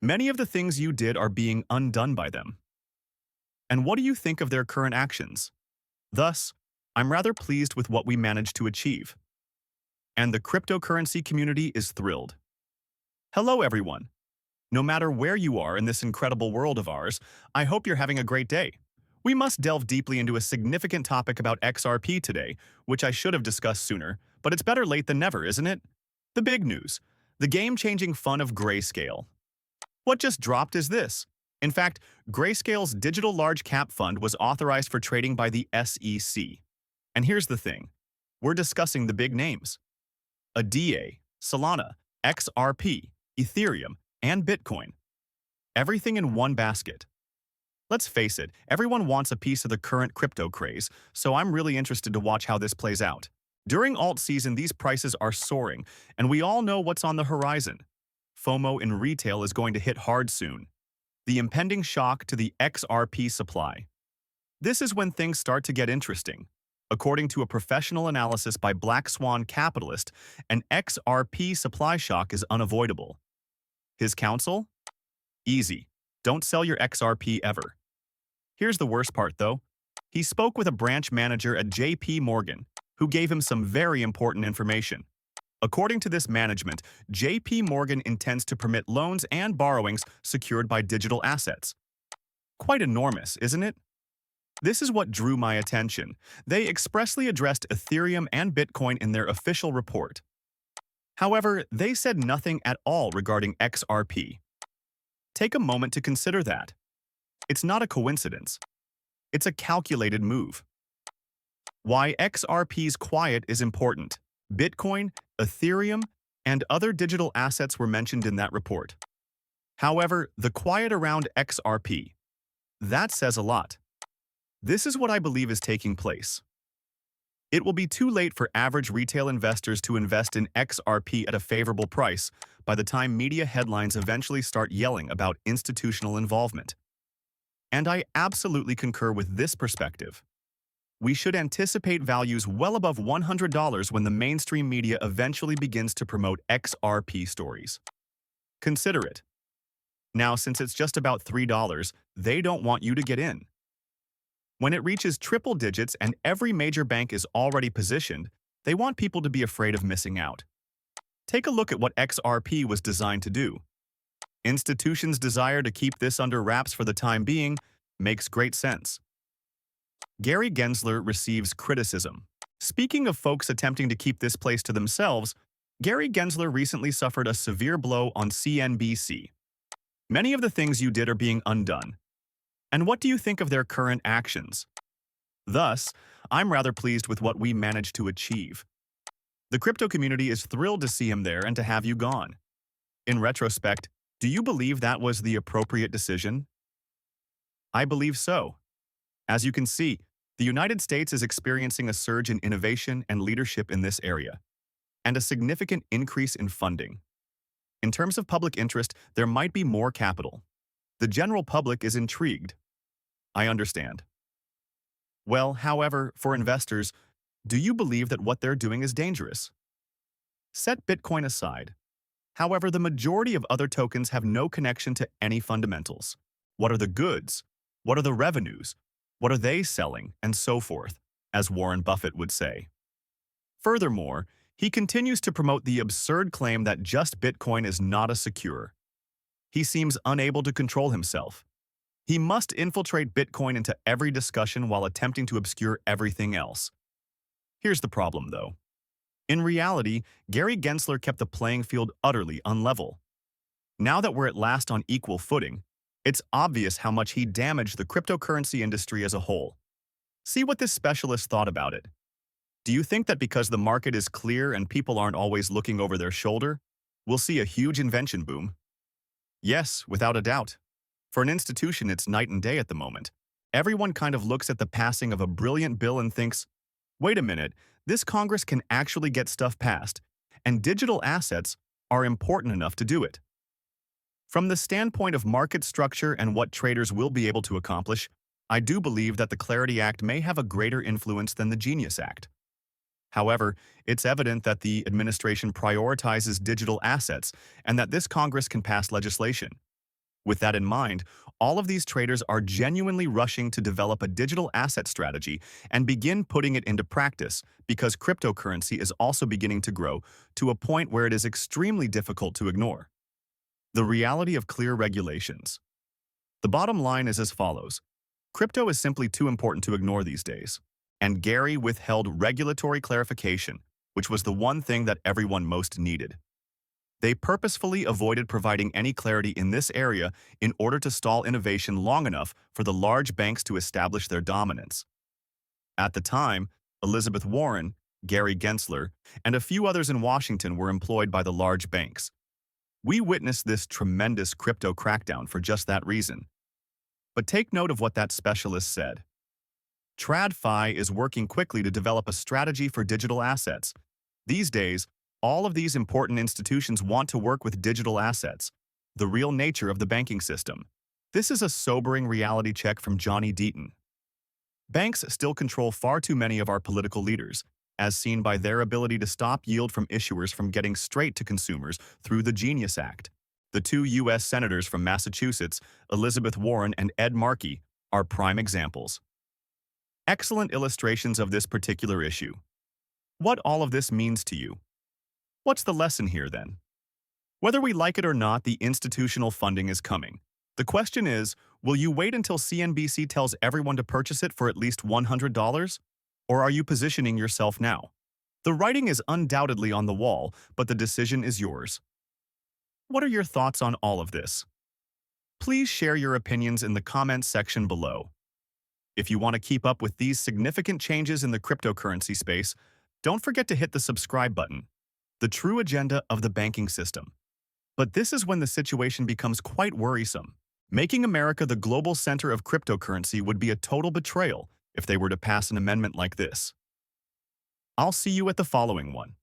Many of the things you did are being undone by them. And what do you think of their current actions? Thus, I'm rather pleased with what we managed to achieve. And the cryptocurrency community is thrilled. Hello, everyone. No matter where you are in this incredible world of ours, I hope you're having a great day. We must delve deeply into a significant topic about XRP today, which I should have discussed sooner, but it's better late than never, isn't it? The big news. The game-changing fun of Grayscale. What just dropped is this. In fact, Grayscale's digital large cap fund was authorized for trading by the SEC. And here's the thing. We're discussing the big names. ADA, Solana, XRP, Ethereum, and Bitcoin. Everything in one basket. Let's face it, everyone wants a piece of the current crypto craze, so I'm really interested to watch how this plays out. During alt season, these prices are soaring, and we all know what's on the horizon. Fomo in retail is going to hit hard soon. The impending shock to the XRP supply. This is when things start to get interesting. According to a professional analysis by Black Swan Capitalist, an XRP supply shock is unavoidable. His counsel? Easy. Don't sell your XRP ever. Here's the worst part, though. He spoke with a branch manager at JP Morgan, who gave him some very important information. According to this management, JP Morgan intends to permit loans and borrowings secured by digital assets. Quite enormous, isn't it? This is what drew my attention. They expressly addressed Ethereum and Bitcoin in their official report. However, they said nothing at all regarding XRP. Take a moment to consider that. It's not a coincidence. It's a calculated move. Why XRP's quiet is important. Bitcoin, Ethereum, and other digital assets were mentioned in that report. However, the quiet around XRP. That says a lot. This is what I believe is taking place. It will be too late for average retail investors to invest in XRP at a favorable price by the time media headlines eventually start yelling about institutional involvement. And I absolutely concur with this perspective. We should anticipate values well above $100 when the mainstream media eventually begins to promote XRP stories. Consider it. Now, since it's just about $3, they don't want you to get in. When it reaches triple digits and every major bank is already positioned, they want people to be afraid of missing out. Take a look at what XRP was designed to do. Institutions' desire to keep this under wraps for the time being makes great sense. Gary Gensler receives criticism. Speaking of folks attempting to keep this place to themselves, Gary Gensler recently suffered a severe blow on CNBC. Many of the things you did are being undone. And what do you think of their current actions? Thus, I'm rather pleased with what we managed to achieve. The crypto community is thrilled to see him there and to have you gone. In retrospect, do you believe that was the appropriate decision? I believe so. As you can see, the United States is experiencing a surge in innovation and leadership in this area, and a significant increase in funding. In terms of public interest, there might be more capital. The general public is intrigued. I understand. Well, however, for investors, do you believe that what they're doing is dangerous? Set Bitcoin aside. However, the majority of other tokens have no connection to any fundamentals. What are the goods? What are the revenues? What are they selling? And so forth, as Warren Buffett would say. Furthermore, he continues to promote the absurd claim that just Bitcoin is not a secure. He seems unable to control himself. He must infiltrate Bitcoin into every discussion while attempting to obscure everything else. Here's the problem, though. In reality, Gary Gensler kept the playing field utterly unlevel. Now that we're at last on equal footing, it's obvious how much he damaged the cryptocurrency industry as a whole. See what this specialist thought about it. Do you think that because the market is clear and people aren't always looking over their shoulder, we'll see a huge invention boom? Yes, without a doubt. For an institution, it's night and day at the moment. Everyone kind of looks at the passing of a brilliant bill and thinks, wait a minute, this Congress can actually get stuff passed, and digital assets are important enough to do it. From the standpoint of market structure and what traders will be able to accomplish, I do believe that the Clarity Act may have a greater influence than the Genius Act. However, it's evident that the administration prioritizes digital assets and that this Congress can pass legislation. With that in mind, all of these traders are genuinely rushing to develop a digital asset strategy and begin putting it into practice because cryptocurrency is also beginning to grow to a point where it is extremely difficult to ignore. The reality of clear regulations. The bottom line is as follows. Crypto is simply too important to ignore these days. And Gary withheld regulatory clarification, which was the one thing that everyone most needed. They purposefully avoided providing any clarity in this area in order to stall innovation long enough for the large banks to establish their dominance. At the time, Elizabeth Warren, Gary Gensler, and a few others in Washington were employed by the large banks. We witnessed this tremendous crypto crackdown for just that reason. But take note of what that specialist said. TradFi is working quickly to develop a strategy for digital assets. These days, all of these important institutions want to work with digital assets, the real nature of the banking system. This is a sobering reality check from Johnny Deaton. Banks still control far too many of our political leaders, as seen by their ability to stop yield from issuers from getting straight to consumers through the Genius Act. The two U.S. senators from Massachusetts, Elizabeth Warren and Ed Markey, are prime examples. Excellent illustrations of this particular issue. What all of this means to you. What's the lesson here, then? Whether we like it or not, the institutional funding is coming. The question is, will you wait until CNBC tells everyone to purchase it for at least $100? Or are you positioning yourself now? The writing is undoubtedly on the wall, but the decision is yours. What are your thoughts on all of this? Please share your opinions in the comments section below. If you want to keep up with these significant changes in the cryptocurrency space, don't forget to hit the subscribe button. The true agenda of the banking system. But this is when the situation becomes quite worrisome. Making America the global center of cryptocurrency would be a total betrayal if they were to pass an amendment like this. I'll see you at the following one.